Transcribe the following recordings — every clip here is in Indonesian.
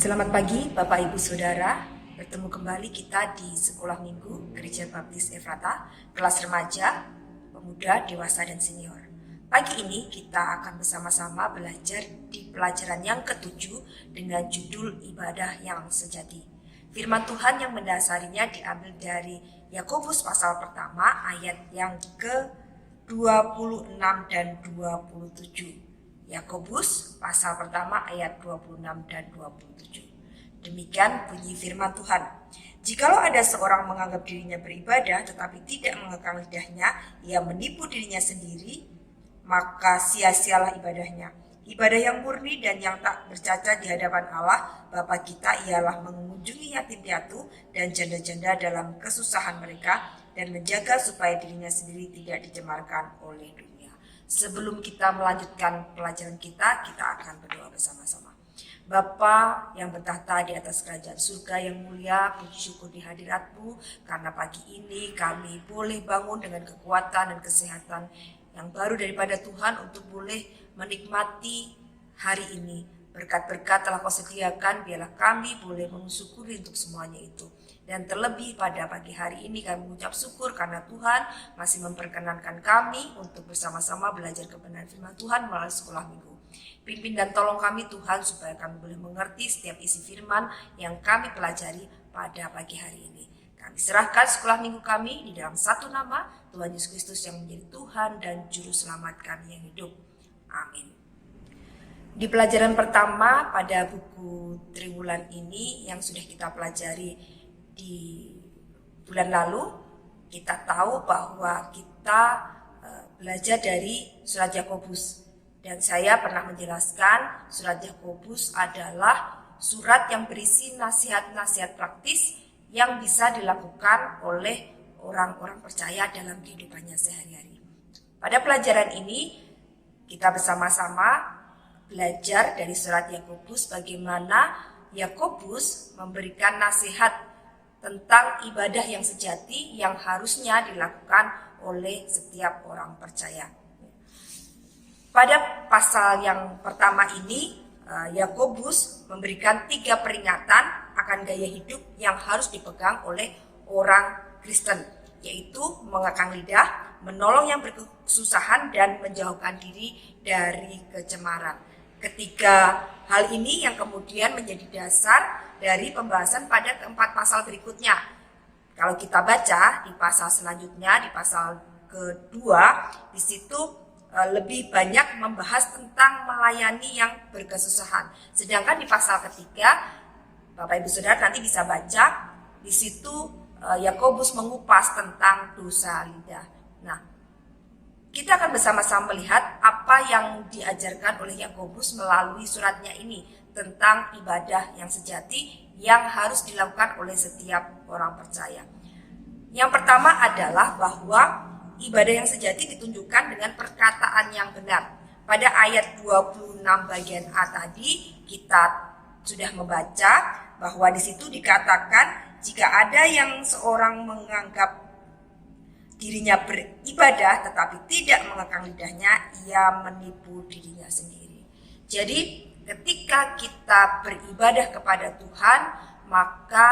Selamat pagi Bapak Ibu Saudara, bertemu kembali kita di Sekolah Minggu Gereja Baptis Efrata, kelas remaja, pemuda, dewasa, dan senior. Pagi ini kita akan bersama-sama belajar di pelajaran yang ketujuh dengan judul Ibadah yang Sejati. Firman Tuhan yang mendasarinya diambil dari Yakobus pasal pertama ayat yang ke-26 dan 27. Yakobus pasal pertama ayat 26 dan 27. Demikian bunyi firman Tuhan. Jikalau ada seorang menganggap dirinya beribadah tetapi tidak mengekang lidahnya, ia menipu dirinya sendiri, maka sia-sialah ibadahnya. Ibadah yang murni dan yang tak bercacat di hadapan Allah Bapa kita ialah mengunjungi yatim piatu dan janda-janda dalam kesusahan mereka dan menjaga supaya dirinya sendiri tidak dicemarkan oleh dunia. Sebelum kita melanjutkan pelajaran kita akan berdoa bersama-sama. Bapa yang bertahta di atas kerajaan surga yang mulia, puji syukur di hadirat-Mu karena pagi ini kami boleh bangun dengan kekuatan dan kesehatan yang baru daripada Tuhan untuk boleh menikmati hari ini. Berkat-berkat telah Kau sediakan, biarlah kami boleh mensyukuri untuk semuanya itu. Dan terlebih pada pagi hari ini kami mengucap syukur karena Tuhan masih memperkenankan kami untuk bersama-sama belajar kebenaran firman Tuhan melalui sekolah minggu. Pimpin dan tolong kami Tuhan supaya kami boleh mengerti setiap isi firman yang kami pelajari pada pagi hari ini. Kami serahkan sekolah minggu kami di dalam satu nama, Tuhan Yesus Kristus yang menjadi Tuhan dan Juru Selamat kami yang hidup. Amin. Di pelajaran pertama pada buku Triwulan ini yang sudah kita pelajari di bulan lalu, kita tahu bahwa kita belajar dari surat Yakobus. Dan saya pernah menjelaskan surat Yakobus adalah surat yang berisi nasihat-nasihat praktis yang bisa dilakukan oleh orang-orang percaya dalam kehidupannya sehari-hari. Pada pelajaran ini kita bersama-sama belajar dari surat Yakobus bagaimana Yakobus memberikan nasihat tentang ibadah yang sejati yang harusnya dilakukan oleh setiap orang percaya. Pada pasal yang pertama ini, Yakobus memberikan 3 peringatan akan gaya hidup yang harus dipegang oleh orang Kristen, yaitu mengekang lidah, menolong yang berkesusahan, dan menjauhkan diri dari kecemaran. Ketiga hal ini yang kemudian menjadi dasar dari pembahasan pada keempat pasal berikutnya. Kalau kita baca di pasal selanjutnya, di pasal kedua, di situ lebih banyak membahas tentang melayani yang berkesusahan. Sedangkan di pasal ketiga, Bapak Ibu Saudara nanti bisa baca, di situ Yakobus mengupas tentang dosa lidah. Nah, kita akan bersama-sama melihat apa yang diajarkan oleh Yakobus melalui suratnya ini tentang ibadah yang sejati yang harus dilakukan oleh setiap orang percaya. Yang pertama adalah bahwa ibadah yang sejati ditunjukkan dengan perkataan yang benar. Pada ayat 26 bagian A tadi kita sudah membaca bahwa di situ dikatakan jika ada yang seorang menganggap dirinya beribadah tetapi tidak mengekang lidahnya, ia menipu dirinya sendiri. Jadi ketika kita beribadah kepada Tuhan, maka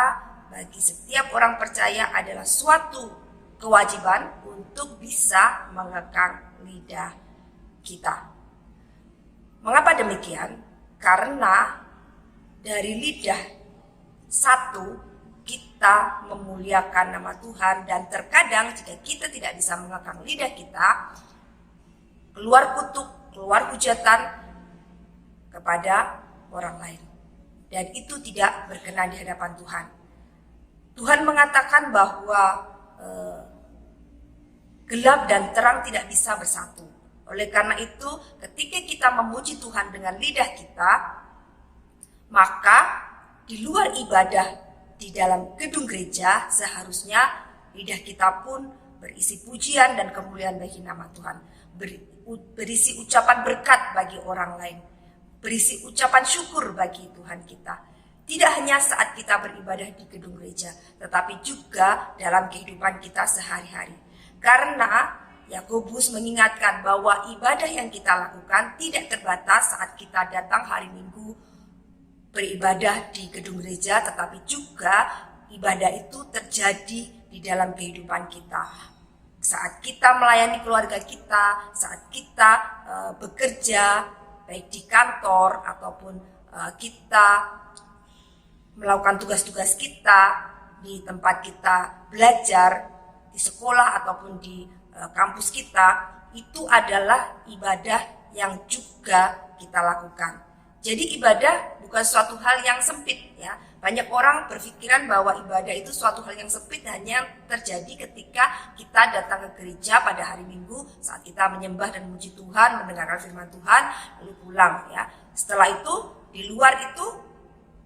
bagi setiap orang percaya adalah suatu kewajiban untuk bisa mengekang lidah kita. Mengapa demikian? Karena dari lidah satu kita memuliakan nama Tuhan, dan terkadang jika kita tidak bisa mengekang lidah kita, keluar kutuk, keluar hujatan kepada orang lain, dan itu tidak berkenan di hadapan Tuhan. Tuhan mengatakan bahwa gelap dan terang tidak bisa bersatu. Oleh karena itu, ketika kita memuji Tuhan dengan lidah kita, maka di luar ibadah di dalam gedung gereja seharusnya lidah kita pun berisi pujian dan kemuliaan bagi nama Tuhan, berisi ucapan berkat bagi orang lain, berisi ucapan syukur bagi Tuhan kita. Tidak hanya saat kita beribadah di gedung gereja, tetapi juga dalam kehidupan kita sehari-hari. Karena Yakobus mengingatkan bahwa ibadah yang kita lakukan tidak terbatas saat kita datang hari Minggu beribadah di gedung gereja, tetapi juga ibadah itu terjadi di dalam kehidupan kita. Saat kita melayani keluarga kita, saat kita bekerja, baik di kantor ataupun kita melakukan tugas-tugas kita di tempat kita belajar, di sekolah ataupun di kampus kita, itu adalah ibadah yang juga kita lakukan. Jadi ibadah bukan suatu hal yang sempit ya. Banyak orang berpikiran bahwa ibadah itu suatu hal yang sempit hanya terjadi ketika kita datang ke gereja pada hari Minggu saat kita menyembah dan memuji Tuhan, mendengarkan firman Tuhan, lalu pulang ya. Setelah itu, di luar itu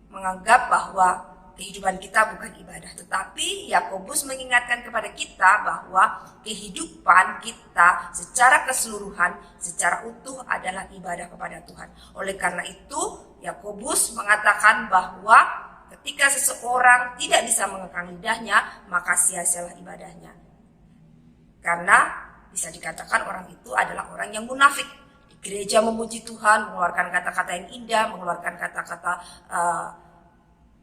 menganggap bahwa kehidupan kita bukan ibadah. Tetapi Yakobus mengingatkan kepada kita bahwa kehidupan kita secara keseluruhan, secara utuh adalah ibadah kepada Tuhan. Oleh karena itu, Yakobus mengatakan bahwa ketika seseorang tidak bisa mengekang lidahnya, maka sia-sialah ibadahnya. Karena bisa dikatakan orang itu adalah orang yang munafik. Di gereja memuji Tuhan, mengeluarkan kata-kata yang indah, mengeluarkan kata-kata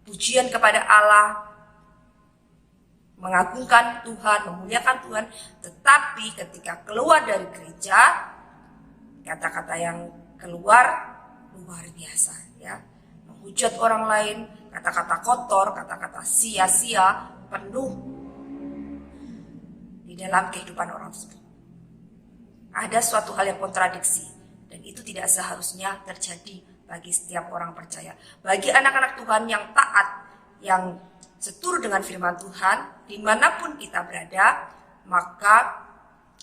pujian kepada Allah, mengagungkan Tuhan, memuliakan Tuhan, tetapi ketika keluar dari gereja, kata-kata yang keluar luar biasa ya. Menghujat orang lain, kata-kata kotor, kata-kata sia-sia, penuh di dalam kehidupan orang tersebut. Ada suatu hal yang kontradiksi dan itu tidak seharusnya terjadi bagi setiap orang percaya. Bagi anak-anak Tuhan yang taat, yang seturut dengan firman Tuhan, dimanapun kita berada, maka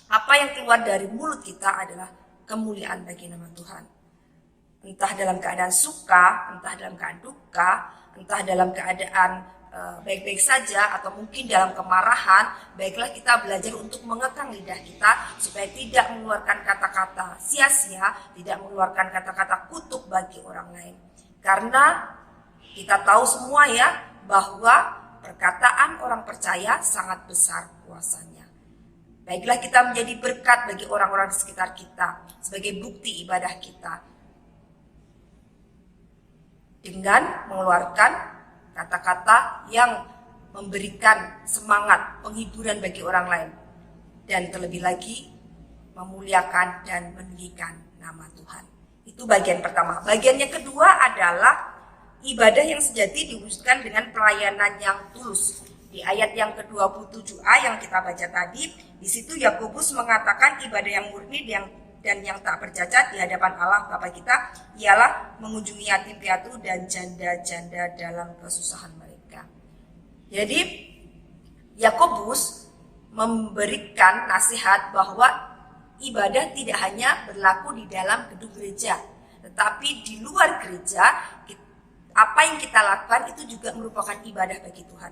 apa yang keluar dari mulut kita adalah kemuliaan bagi nama Tuhan. Entah dalam keadaan suka, entah dalam keadaan duka, entah dalam keadaan baik-baik saja, atau mungkin dalam kemarahan, baiklah kita belajar untuk mengekang lidah kita supaya tidak mengeluarkan kata-kata sia-sia, tidak mengeluarkan kata-kata kutuk bagi orang lain. Karena kita tahu semua ya bahwa perkataan orang percaya sangat besar kuasanya. Baiklah kita menjadi berkat bagi orang-orang di sekitar kita sebagai bukti ibadah kita dengan mengeluarkan kata-kata yang memberikan semangat, penghiburan bagi orang lain. Dan terlebih lagi, memuliakan dan meninggikan nama Tuhan. Itu bagian pertama. Bagian yang kedua adalah ibadah yang sejati diwujudkan dengan pelayanan yang tulus. Di ayat yang ke-27a yang kita baca tadi, di situ Yakobus mengatakan ibadah yang murni dan yang tak bercacat di hadapan Allah Bapa kita ialah mengunjungi yatim piatu dan janda-janda dalam kesusahan mereka. Jadi Yakobus memberikan nasihat bahwa ibadah tidak hanya berlaku di dalam gedung gereja, tetapi di luar gereja apa yang kita lakukan itu juga merupakan ibadah bagi Tuhan.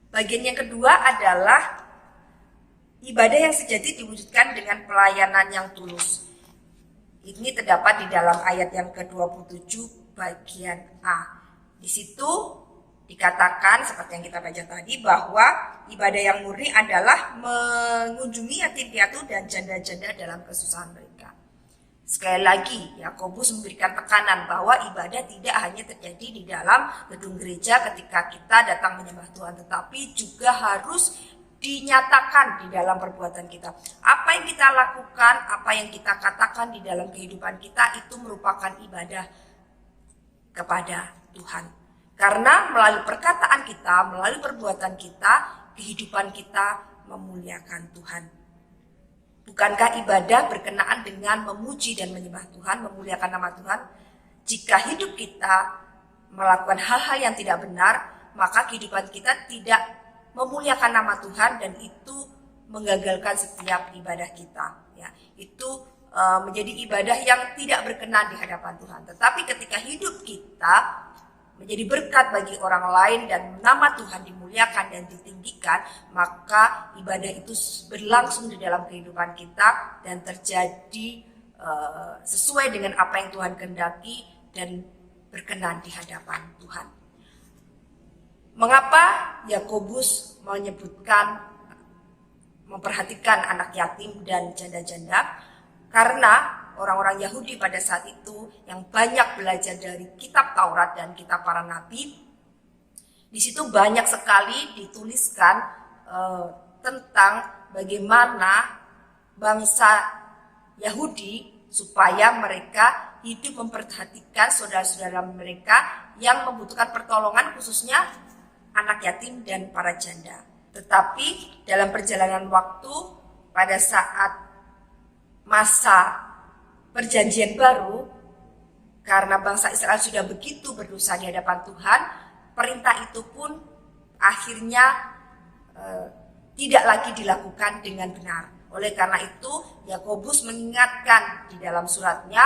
Bagian yang kedua adalah ibadah yang sejati diwujudkan dengan pelayanan yang tulus. Ini terdapat di dalam ayat yang ke-27 bagian A. Di situ dikatakan seperti yang kita baca tadi bahwa ibadah yang murni adalah mengunjungi yatim piatu dan janda-janda dalam kesusahan mereka. Sekali lagi, Yakobus memberikan tekanan bahwa ibadah tidak hanya terjadi di dalam gedung gereja ketika kita datang menyembah Tuhan, tetapi juga harus dinyatakan di dalam perbuatan kita. Apa yang kita lakukan, apa yang kita katakan di dalam kehidupan kita itu merupakan ibadah kepada Tuhan. Karena melalui perkataan kita, melalui perbuatan kita, kehidupan kita memuliakan Tuhan. Bukankah ibadah berkenaan dengan memuji dan menyembah Tuhan, memuliakan nama Tuhan? Jika hidup kita melakukan hal-hal yang tidak benar, maka kehidupan kita tidak memuliakan nama Tuhan dan itu menggagalkan setiap ibadah kita. Ya, itu menjadi ibadah yang tidak berkenan di hadapan Tuhan. Tetapi ketika hidup kita menjadi berkat bagi orang lain dan nama Tuhan dimuliakan dan ditinggikan, maka ibadah itu berlangsung di dalam kehidupan kita dan terjadi sesuai dengan apa yang Tuhan kehendaki dan berkenan di hadapan Tuhan. Mengapa Yakobus memperhatikan anak yatim dan janda-janda? Karena orang-orang Yahudi pada saat itu yang banyak belajar dari kitab Taurat dan kitab para nabi. Di situ banyak sekali dituliskan tentang bagaimana bangsa Yahudi supaya mereka hidup memperhatikan saudara-saudara mereka yang membutuhkan pertolongan, khususnya anak yatim dan para janda. Tetapi dalam perjalanan waktu, pada saat masa perjanjian baru, karena bangsa Israel sudah begitu berdosa di hadapan Tuhan, perintah itu pun akhirnya tidak lagi dilakukan dengan benar. Oleh karena itu, Yakobus mengingatkan di dalam suratnya,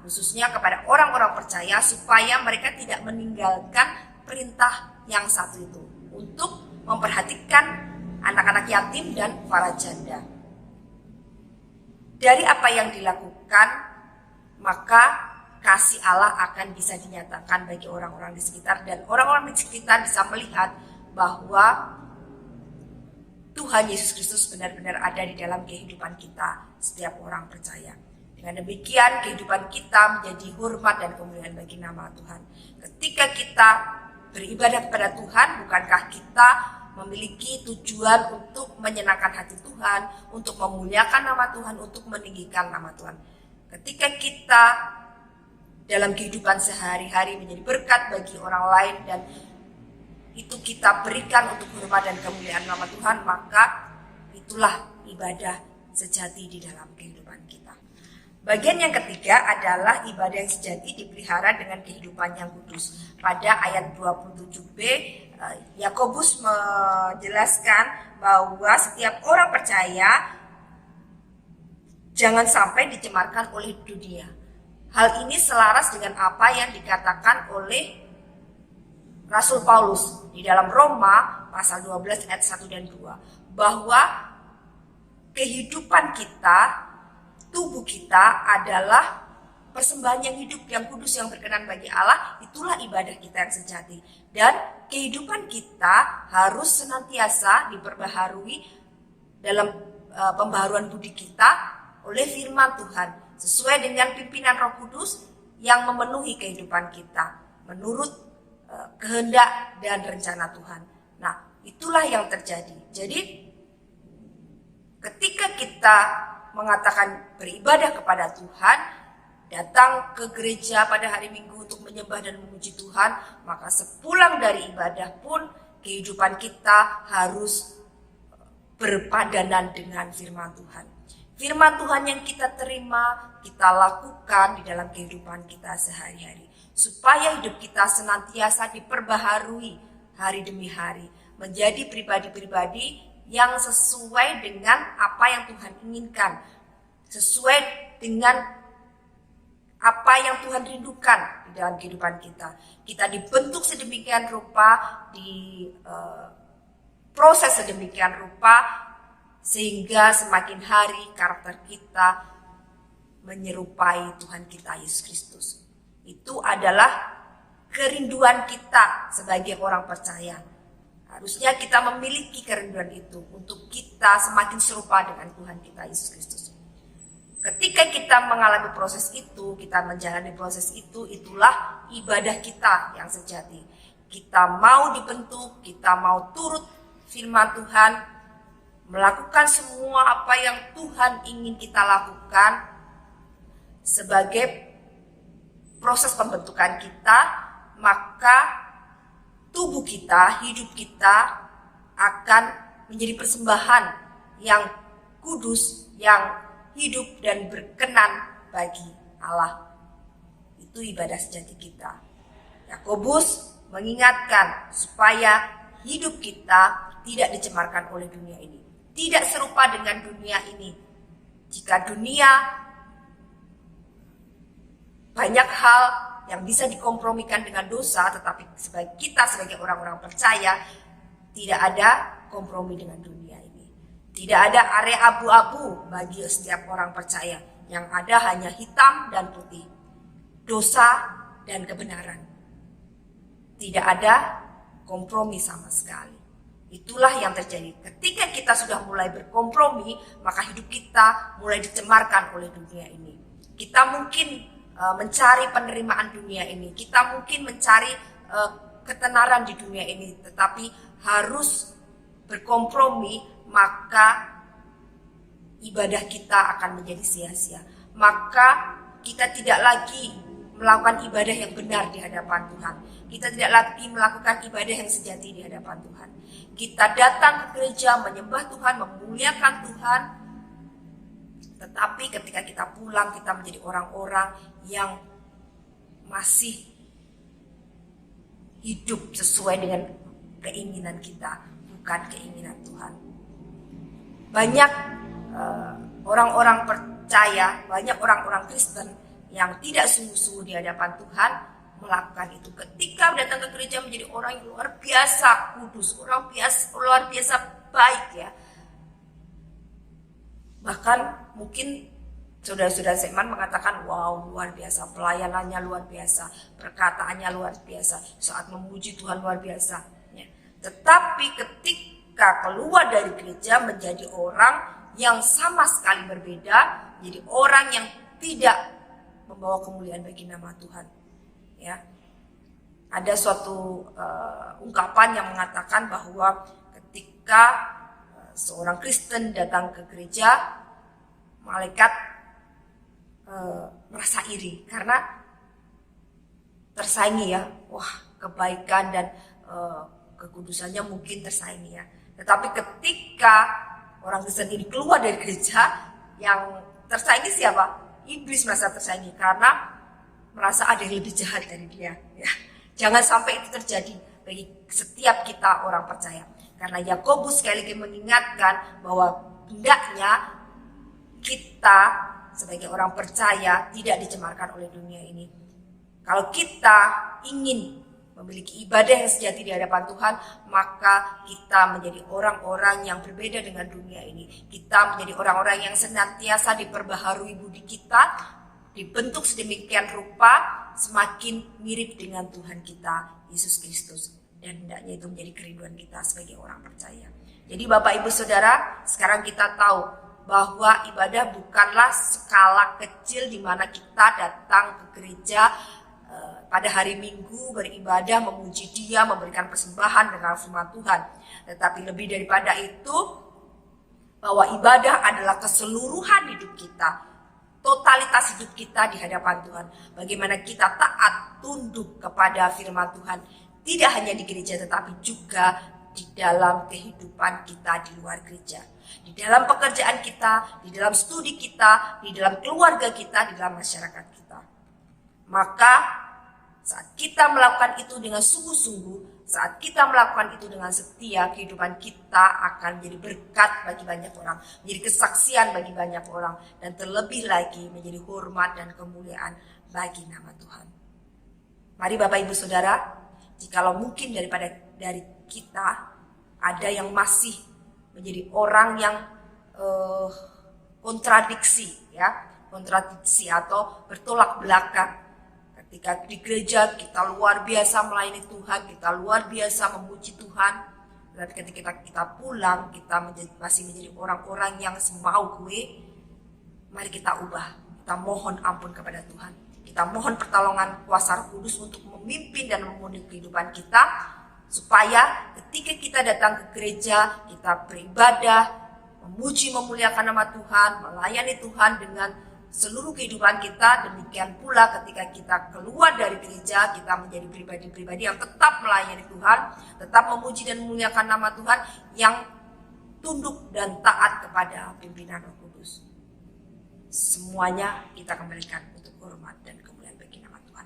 khususnya kepada orang-orang percaya, supaya mereka tidak meninggalkan perintah yang satu itu, untuk memperhatikan anak-anak yatim dan para janda. Dari apa yang dilakukan, maka kasih Allah akan bisa dinyatakan bagi orang-orang di sekitar, dan orang-orang di sekitar bisa melihat bahwa Tuhan Yesus Kristus benar-benar ada di dalam kehidupan kita, setiap orang percaya. Dengan demikian, kehidupan kita menjadi hormat dan kemuliaan bagi nama Tuhan. Ketika kita beribadah kepada Tuhan, bukankah kita memiliki tujuan untuk menyenangkan hati Tuhan, untuk memuliakan nama Tuhan, untuk meninggikan nama Tuhan? Ketika kita dalam kehidupan sehari-hari menjadi berkat bagi orang lain dan itu kita berikan untuk hormat dan kemuliaan nama Tuhan, maka itulah ibadah sejati di dalam kehidupan kita. Bagian yang ketiga adalah ibadah yang sejati dipelihara dengan kehidupan yang kudus. Pada ayat 27b, Yakobus menjelaskan bahwa setiap orang percaya jangan sampai dicemarkan oleh dunia. Hal ini selaras dengan apa yang dikatakan oleh Rasul Paulus di dalam Roma pasal 12 ayat 1 dan 2, bahwa kehidupan kita, tubuh kita adalah persembahan yang hidup, yang kudus, yang berkenan bagi Allah. Itulah ibadah kita yang sejati. Dan kehidupan kita harus senantiasa diperbaharui dalam pembaharuan budi kita oleh firman Tuhan, sesuai dengan pimpinan Roh Kudus yang memenuhi kehidupan kita menurut kehendak dan rencana Tuhan. Nah, itulah yang terjadi. Jadi ketika kita mengatakan beribadah kepada Tuhan, datang ke gereja pada hari Minggu untuk menyembah dan memuji Tuhan, maka sepulang dari ibadah pun kehidupan kita harus berpadanan dengan firman Tuhan. Firman Tuhan yang kita terima, kita lakukan di dalam kehidupan kita sehari-hari, supaya hidup kita senantiasa diperbaharui hari demi hari, menjadi pribadi-pribadi yang sesuai dengan apa yang Tuhan inginkan, sesuai dengan apa yang Tuhan rindukan di dalam kehidupan kita. Kita dibentuk sedemikian rupa, proses sedemikian rupa, sehingga semakin hari karakter kita menyerupai Tuhan kita Yesus Kristus. Itu adalah kerinduan kita sebagai orang percaya. Harusnya kita memiliki kerinduan itu untuk kita semakin serupa dengan Tuhan kita Yesus Kristus. Ketika kita mengalami proses itu, kita menjalani proses itu, itulah ibadah kita yang sejati. Kita mau dibentuk, kita mau turut firman Tuhan, melakukan semua apa yang Tuhan ingin kita lakukan sebagai proses pembentukan kita, maka tubuh kita, hidup kita akan menjadi persembahan yang kudus, yang hidup dan berkenan bagi Allah. Itu ibadah sejati kita. Yakobus mengingatkan supaya hidup kita tidak dicemarkan oleh dunia ini, tidak serupa dengan dunia ini. Jika dunia banyak hal yang bisa dikompromikan dengan dosa, tetapi kita sebagai orang-orang percaya tidak ada kompromi dengan dunia ini. Tidak ada area abu-abu bagi setiap orang percaya. Yang ada hanya hitam dan putih, dosa dan kebenaran. Tidak ada kompromi sama sekali. Itulah yang terjadi. Ketika kita sudah mulai berkompromi, maka hidup kita mulai dicemarkan oleh dunia ini. Kita mungkin mencari penerimaan dunia ini, kita mungkin mencari ketenaran di dunia ini, tetapi harus berkompromi, maka ibadah kita akan menjadi sia-sia. Maka kita tidak lagi melakukan ibadah yang benar di hadapan Tuhan. Kita tidak lagi melakukan ibadah yang sejati di hadapan Tuhan. Kita datang ke gereja menyembah Tuhan, memuliakan Tuhan, tetapi ketika kita pulang, kita menjadi orang-orang yang masih hidup sesuai dengan keinginan kita, bukan keinginan Tuhan. Banyak orang-orang percaya, banyak orang-orang Kristen yang tidak sungguh-sungguh di hadapan Tuhan melakukan itu. Ketika datang ke gereja menjadi orang yang luar biasa kudus, luar biasa baik ya. Bahkan mungkin saudara-saudara Seman mengatakan, wow, luar biasa, pelayanannya luar biasa, perkataannya luar biasa, saat memuji Tuhan luar biasa. Ya. Tetapi ketika keluar dari gereja menjadi orang yang sama sekali berbeda, jadi orang yang tidak membawa kemuliaan bagi nama Tuhan. Ya. Ada suatu ungkapan yang mengatakan bahwa ketika seorang Kristen datang ke gereja, malaikat merasa iri karena tersaingi ya, wah kebaikan dan kekudusannya mungkin tersaingi ya. Tetapi ketika orang Kristen ini keluar dari gereja, yang tersaingi siapa? Iblis merasa tersaingi karena merasa ada yang lebih jahat dari dia. Ya. Jangan sampai itu terjadi bagi setiap kita orang percaya. Karena Yakobus sekali lagi mengingatkan bahwa hendaknya kita sebagai orang percaya tidak dicemarkan oleh dunia ini. Kalau kita ingin memiliki ibadah yang sejati di hadapan Tuhan, maka kita menjadi orang-orang yang berbeda dengan dunia ini. Kita menjadi orang-orang yang senantiasa diperbaharui budi kita, dibentuk sedemikian rupa, semakin mirip dengan Tuhan kita, Yesus Kristus. Dan hendaknya itu menjadi kerinduan kita sebagai orang percaya. Jadi Bapak Ibu Saudara, sekarang kita tahu bahwa ibadah bukanlah skala kecil di mana kita datang ke gereja pada hari Minggu beribadah, memuji Dia, memberikan persembahan dengan firman Tuhan. Tetapi lebih daripada itu, bahwa ibadah adalah keseluruhan hidup kita, totalitas hidup kita di hadapan Tuhan. Bagaimana kita taat, tunduk kepada firman Tuhan. Tidak hanya di gereja tetapi juga di dalam kehidupan kita di luar gereja. Di dalam pekerjaan kita, di dalam studi kita, di dalam keluarga kita, di dalam masyarakat kita. Maka saat kita melakukan itu dengan sungguh-sungguh, saat kita melakukan itu dengan setia, kehidupan kita akan menjadi berkat bagi banyak orang, menjadi kesaksian bagi banyak orang, dan terlebih lagi menjadi hormat dan kemuliaan bagi nama Tuhan. Mari Bapak Ibu Saudara, jikalau mungkin dari kita ada yang masih menjadi orang yang kontradiksi atau bertolak belakang. Ketika di gereja kita luar biasa melayani Tuhan, kita luar biasa memuji Tuhan, dan ketika kita pulang kita masih menjadi orang-orang yang semau gue. Mari kita ubah, kita mohon ampun kepada Tuhan. Kita mohon pertolongan kuasa Roh Kudus untuk memimpin dan memenuhi kehidupan kita, supaya ketika kita datang ke gereja, kita beribadah, memuji, memuliakan nama Tuhan, melayani Tuhan dengan seluruh kehidupan kita. Demikian pula ketika kita keluar dari gereja, kita menjadi pribadi-pribadi yang tetap melayani Tuhan, tetap memuji dan memuliakan nama Tuhan, yang tunduk dan taat kepada pimpinan Roh Kudus. Semuanya kita kembalikan untuk hormat dan kemuliaan bagi nama Tuhan.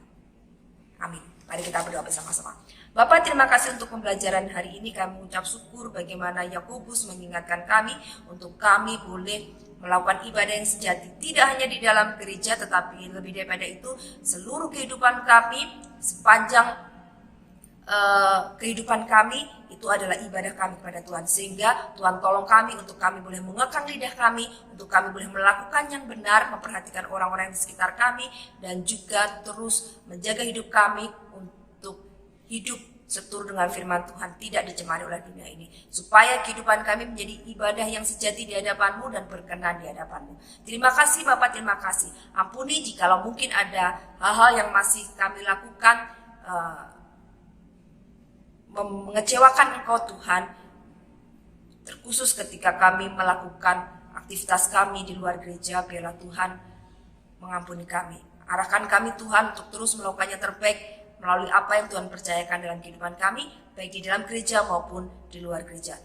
Amin. Mari kita berdoa bersama-sama. Bapak, terima kasih untuk pembelajaran hari ini. Kami mengucap syukur bagaimana Yakobus mengingatkan kami untuk kami boleh melakukan ibadah yang sejati, tidak hanya di dalam gereja, tetapi lebih daripada itu seluruh kehidupan kami, sepanjang kehidupan kami itu adalah ibadah kami kepada Tuhan. Sehingga Tuhan tolong kami untuk kami boleh mengekang lidah kami, untuk kami boleh melakukan yang benar, memperhatikan orang-orang di sekitar kami, dan juga terus menjaga hidup kami untuk hidup seturut dengan firman Tuhan, tidak dicemari oleh dunia ini, supaya kehidupan kami menjadi ibadah yang sejati di hadapan-Mu dan berkenan di hadapan-Mu. Terima kasih Bapak, terima kasih. Ampuni jikalau mungkin ada hal-hal yang masih kami lakukan mengecewakan Engkau Tuhan, terkhusus ketika kami melakukan aktivitas kami di luar gereja. Biarlah Tuhan mengampuni kami. Arahkan kami Tuhan untuk terus melakukan yang terbaik melalui apa yang Tuhan percayakan dalam kehidupan kami, baik di dalam gereja maupun di luar gereja.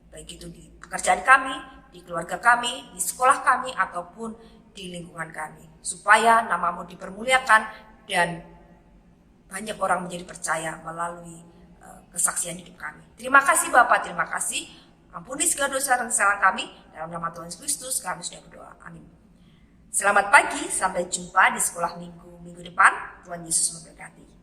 Baik itu di pekerjaan kami, di keluarga kami, di sekolah kami, ataupun di lingkungan kami. Supaya nama-Mu dipermuliakan dan banyak orang menjadi percaya melalui kesaksian hidup kami. Terima kasih Bapak, terima kasih. Ampuni segala dosa dan kesalahan kami. Dalam nama Tuhan Yesus Kristus kami sudah berdoa. Amin. Selamat pagi, sampai jumpa di sekolah minggu depan. Tuhan Yesus memberkati.